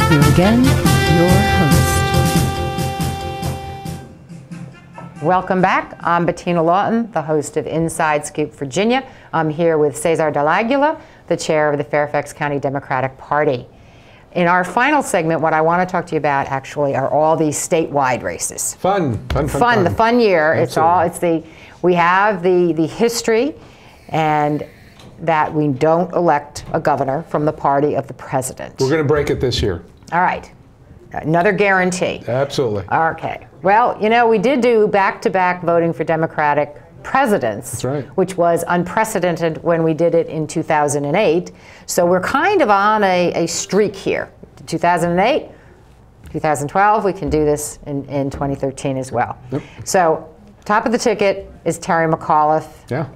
Here again, your host. Welcome back. I'm Bettina Lawton, the host of Inside Scoop Virginia. I'm here with Cesar Del Aguila, the chair of the Fairfax County Democratic Party. In our final segment, what I want to talk to you about actually are all these statewide races. Fun. The fun year. Absolutely. We have the history, and that we don't elect a governor from the party of the president. We're going to break it this year. All right. Another guarantee. Absolutely. Okay. Well, you know, we did do back-to-back voting for Democratic presidents, That's right. which was unprecedented when we did it in 2008. So we're kind of on a streak here. 2008, 2012, we can do this in 2013 as well. Yep. So top of the ticket is Terry McAuliffe. Yeah.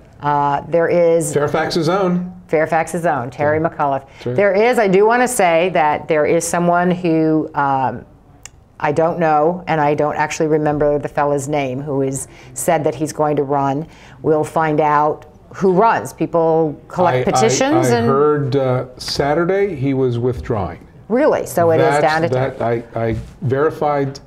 There is Fairfax's own. Fairfax's own, Terry McAuliffe. right. There is, I do want to say that there is someone who I don't know, and I don't actually remember the fella's name, who has said that he's going to run. We'll find out who runs. People collect petitions. I heard Saturday he was withdrawing. Really? So it is down to that. I verified.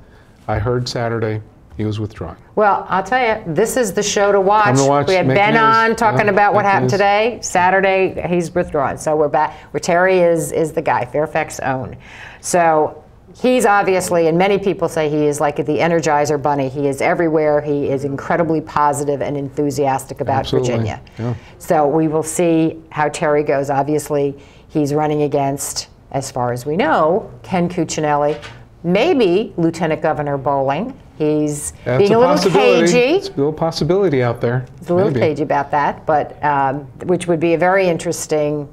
I heard Saturday he was withdrawing. Well, I'll tell you, this is the show to watch. Come to watch, We had make Ben news. on talking about what make happened news. today. Saturday, he's withdrawn. So we're back where Terry is the guy, Fairfax own. So he's obviously, and many people say he is like the Energizer Bunny. He is everywhere. He is incredibly positive and enthusiastic about Absolutely. Virginia. Yeah. So we will see how Terry goes. Obviously, he's running against, as far as we know, Ken Cuccinelli, maybe Lieutenant Governor Bowling. He's That's being a little possibility. cagey. It's a little possibility out there. He's a little Maybe. cagey about that, but which would be a very interesting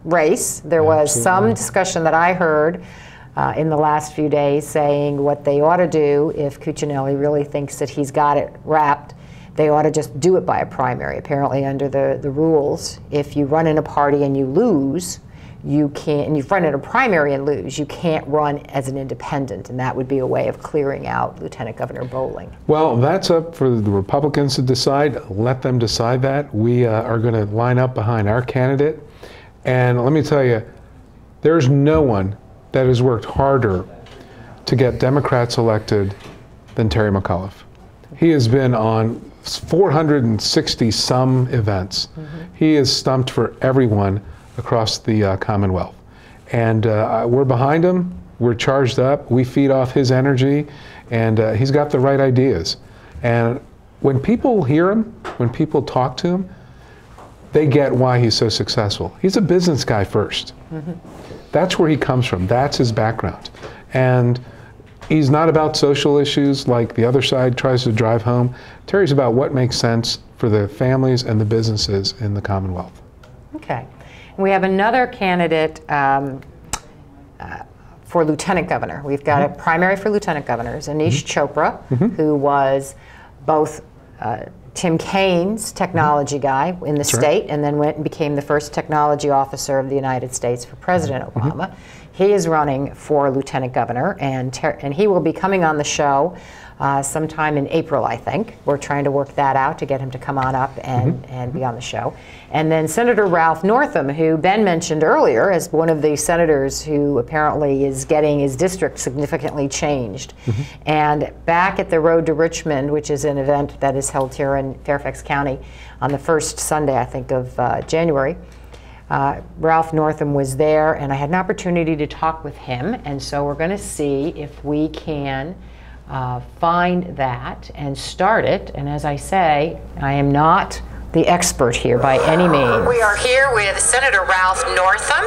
race. There was some discussion that I heard in the last few days saying what they ought to do if Cuccinelli really thinks that he's got it wrapped. They ought to just do it by a primary. Apparently, under the rules, if you run in a party and you lose, you can't, and you run in a primary and lose, you can't run as an independent, and that would be a way of clearing out Lieutenant Governor Bowling. Well, that's up for the Republicans to decide. Let them decide that. We are going to line up behind our candidate. And let me tell you, there's no one that has worked harder to get Democrats elected than Terry McAuliffe. He has been on 460 some events. He is stumped for everyone across the Commonwealth. And we're behind him, we're charged up, we feed off his energy, and he's got the right ideas. And when people hear him, when people talk to him, they get why he's so successful. He's a business guy first. That's where he comes from, that's his background. And he's not about social issues like the other side tries to drive home. Terry's about what makes sense for the families and the businesses in the Commonwealth. Okay. We have another candidate for lieutenant governor. We've got a primary for lieutenant governors, Anish Chopra, who was both Tim Kaine's technology guy in the state, and then went and became the first technology officer of the United States for President Obama. He is running for lieutenant governor, and he will be coming on the show sometime in April, I think. We're trying to work that out to get him to come on up and be on the show. And then Senator Ralph Northam, who Ben mentioned earlier as one of the senators who apparently is getting his district significantly changed. And back at the Road to Richmond, which is an event that is held here in Fairfax County on the first Sunday, I think, of January, Ralph Northam was there, and I had an opportunity to talk with him, and so we're going to see if we can find that and start it. And as I say, I am not the expert here by any means. We are here with Senator Ralph Northam,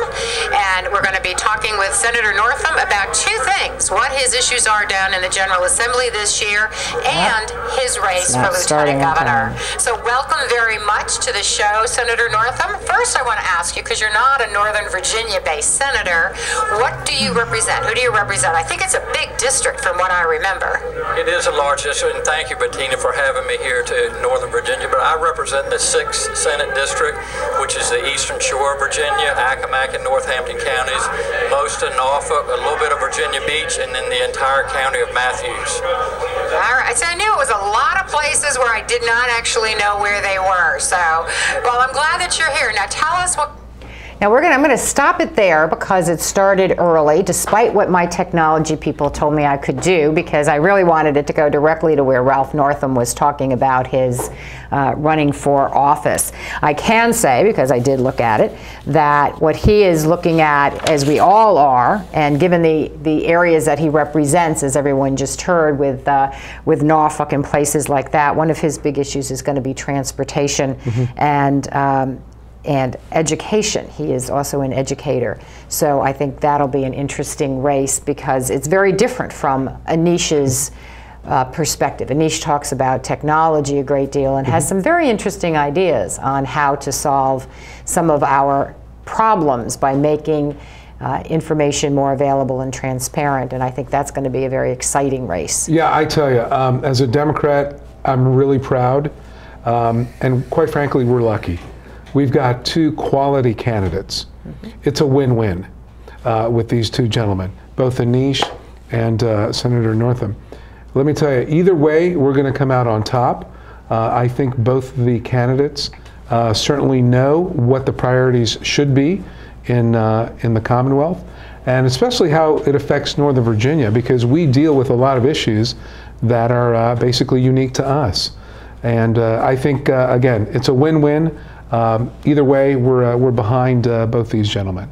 and we're going to be talking with Senator Northam about two things: what his issues are down in the General Assembly this year, and his race for Lieutenant Governor. So welcome very much to the show, Senator Northam. First, I want to ask you, because you're not a Northern Virginia-based senator, what do you represent? Who do you represent? I think it's a big district from what I remember. It is a large district, and thank you, Bettina, for having me here to Northern Virginia, but I represent the 6th Senate District, which is the Eastern Shore of Virginia, Accomack and Northampton counties, most of Norfolk, a little bit of Virginia Beach, and then the entire county of Matthews. All right, so I knew it was a lot of places where I did not actually know where they were. So, well, I'm glad that you're here. Now tell us what... Now I'm going to stop it there because it started early, despite what my technology people told me I could do, because I really wanted it to go directly to where Ralph Northam was talking about his running for office. I can say, because I did look at it, that what he is looking at, as we all are, and given the areas that he represents, as everyone just heard, with Norfolk and places like that, one of his big issues is going to be transportation and education. He is also an educator. So I think that'll be an interesting race because it's very different from Anish's perspective. Anish talks about technology a great deal and has some very interesting ideas on how to solve some of our problems by making information more available and transparent, and I think that's going to be a very exciting race. Yeah, I tell you, as a Democrat, I'm really proud, and quite frankly, we're lucky. We've got two quality candidates. It's a win-win with these two gentlemen, both Anish and Senator Northam. Let me tell you, either way, we're going to come out on top. I think both the candidates certainly know what the priorities should be in the Commonwealth, and especially how it affects Northern Virginia, because we deal with a lot of issues that are basically unique to us. And I think, again, it's a win-win. Either way, we're behind both these gentlemen.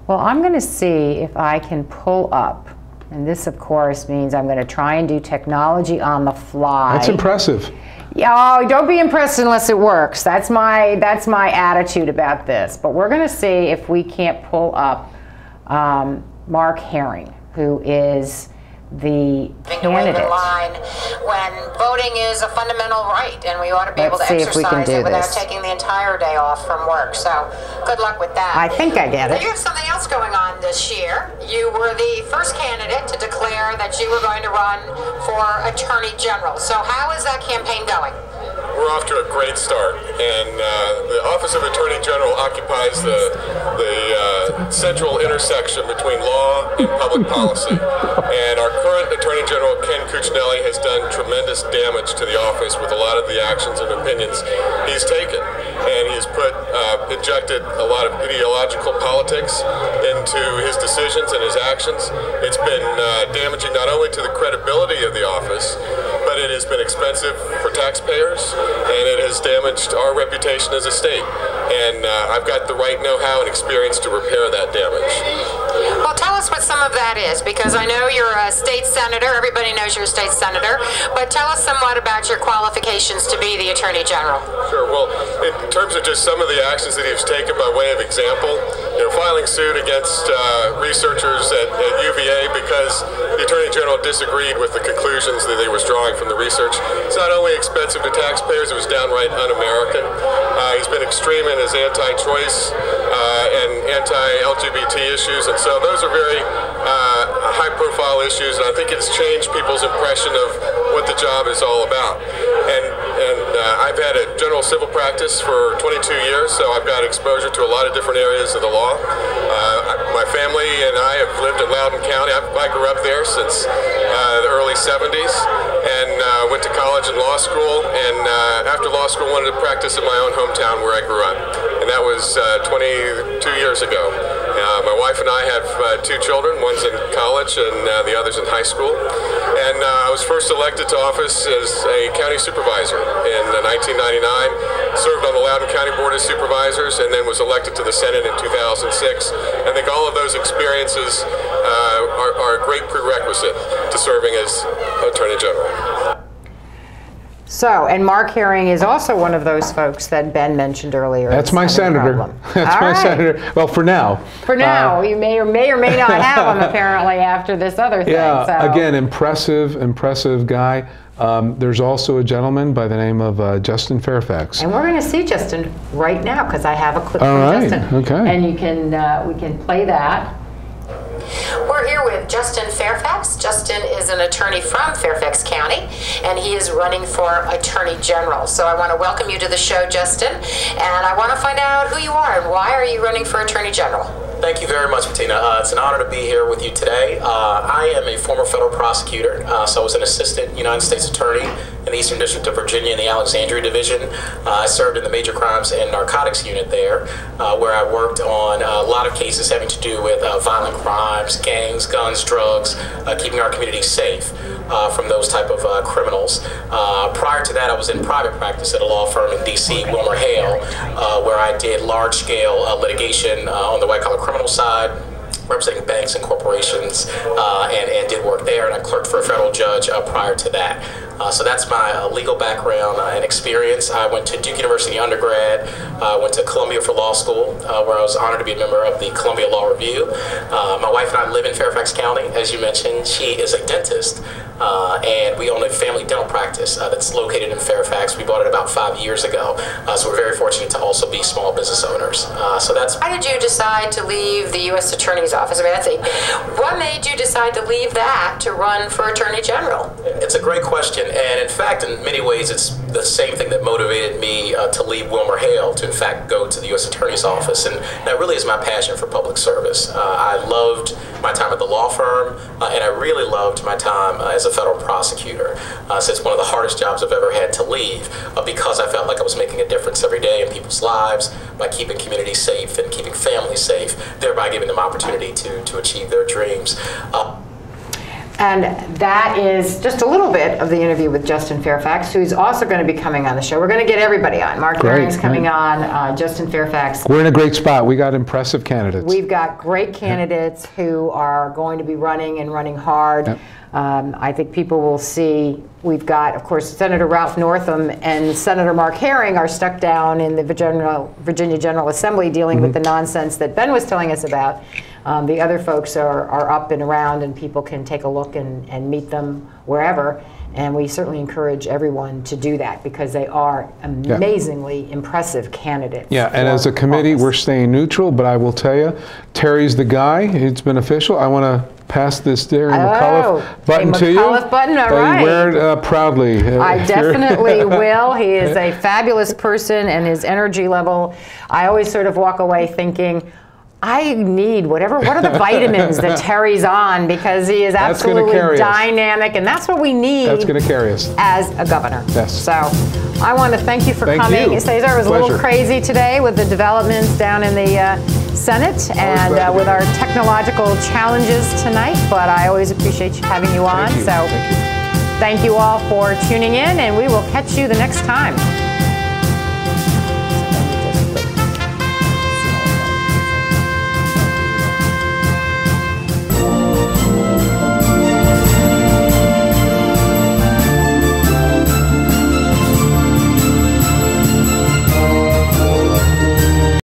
Well, I'm going to see if I can pull up, and this, of course, means I'm going to try and do technology on the fly. That's impressive. Yeah, oh, don't be impressed unless it works. That's my attitude about this. But we're going to see if we can't pull up Mark Herring, who is the candidate. Line when voting is a fundamental right, and we ought to be able to exercise it without taking the entire day off from work. So good luck with that. I think I get it. You have something else going on this year. You were the first candidate to declare that you were going to run for Attorney General. So how is that campaign going? We're off to a great start, and the Office of Attorney General occupies the central intersection between law and public policy. And our current Attorney General, Ken Cuccinelli, has done tremendous damage to the office with a lot of the actions and opinions he's taken. And he's injected a lot of ideological politics into his decisions and his actions. It's been damaging not only to the credibility of the office, but it has been expensive for taxpayers, and it has damaged our reputation as a state. And I've got the right know-how and experience to repair that damage. Well, tell us what some of that is, because I know you're a state senator. Everybody knows you're a state senator. But tell us somewhat about your qualifications to be the Attorney General. Sure. Well, in terms of just some of the actions that he's taken by way of example, filing suit against researchers at UVA because the Attorney General disagreed with the conclusions that they was drawing from the research. It's not only expensive to taxpayers, it was downright un-American. He's been extreme in his anti-choice and anti-LGBT issues, and so those are very high-profile issues, and I think it's changed people's impression of what the job is all about. And I've had a general civil practice for 22 years, so I've got exposure to a lot of different areas of the law. My family and I have lived in Loudoun County. I grew up there since the early 70s, and went to college and law school, and after law school wanted to practice in my own hometown where I grew up, and that was 22 years ago. My wife and I have 2 children. One's in college and the other's in high school. And I was first elected to office as a county supervisor in 1999, served on the Loudoun County Board of Supervisors, and then was elected to the Senate in 2006. I think all of those experiences are a great prerequisite to serving as Attorney General. So, and Mark Herring is also one of those folks that Ben mentioned earlier. That's my senator. That's my senator. Well, for now. For now. You may or may not have him, apparently, after this other thing. Yeah, so. Again, impressive guy. There's also a gentleman by the name of Justin Fairfax. And we're going to see Justin right now, because I have a clip All from right. Justin. Okay. And you can, we can play that. We're here with Justin Fairfax. Justin is an attorney from Fairfax County, and he is running for Attorney General. So I want to welcome you to the show, Justin, and I want to find out who you are and why are you running for Attorney General? Thank you very much, Bettina. It's an honor to be here with you today. I am a former federal prosecutor, so I was an assistant United States attorney in the Eastern District of Virginia in the Alexandria Division. I served in the Major Crimes and Narcotics Unit there, where I worked on a lot of cases having to do with violent crimes, gangs, guns, drugs, keeping our community safe from those type of criminals. Prior to that, I was in private practice at a law firm in D.C., Wilmer Hale, where I did large-scale litigation on the white-collar criminal side, representing banks and corporations, and did work there, and I clerked for a federal judge prior to that. So that's my legal background and experience. I went to Duke University undergrad, went to Columbia for law school, where I was honored to be a member of the Columbia Law Review. My wife and I live in Fairfax County, as you mentioned. She is a dentist, and we own a family dental practice that's located in Fairfax. We bought it about 5 years ago, so we're very fortunate to also be small business owners. So that's. Why did you decide to leave the U.S. Attorney's Office? I mean, what made you decide to leave that to run for Attorney General? It's a great question, and in fact, in many ways, it's the same thing that motivated me to leave Wilmer Hale to, in fact, go to the U.S. Attorney's Office, and that really is my passion for public service. I loved my time at the law firm, and I really loved my time as a federal prosecutor. So it's one of the hardest jobs I've ever had to leave, because I felt like I was making a difference every day in people's lives by keeping communities safe and keeping families safe, thereby giving them opportunity to achieve their dreams. And that is just a little bit of the interview with Justin Fairfax, who's also going to be coming on the show. We're going to get everybody on. Mark Herring's coming on, Justin Fairfax. We're in a great spot. We got impressive candidates. We've got great candidates who are going to be running and running hard. Yep. I think people will see. We've got, of course, Senator Ralph Northam and Senator Mark Herring are stuck down in the Virginia General Assembly dealing with the nonsense that Ben was telling us about. The other folks are up and around, and people can take a look and meet them wherever. And we certainly encourage everyone to do that, because they are amazingly impressive candidates. Yeah, and as a committee, we're staying neutral, but I will tell you, Terry's the guy. It's been official. I want to pass this Terry McAuliffe button to you. McAuliffe button, all right. You wear it proudly. I definitely will. He is a fabulous person, and his energy level, I always sort of walk away thinking, I need what are the vitamins that Terry's on, because he is absolutely dynamic, and that's what we need. That's going to carry us as a governor. Yes. So I want to thank you for coming. Cesar, was a little crazy today with the developments down in the Senate and with our technological challenges tonight, but I always appreciate having you on. So thank you all for tuning in, and we will catch you the next time.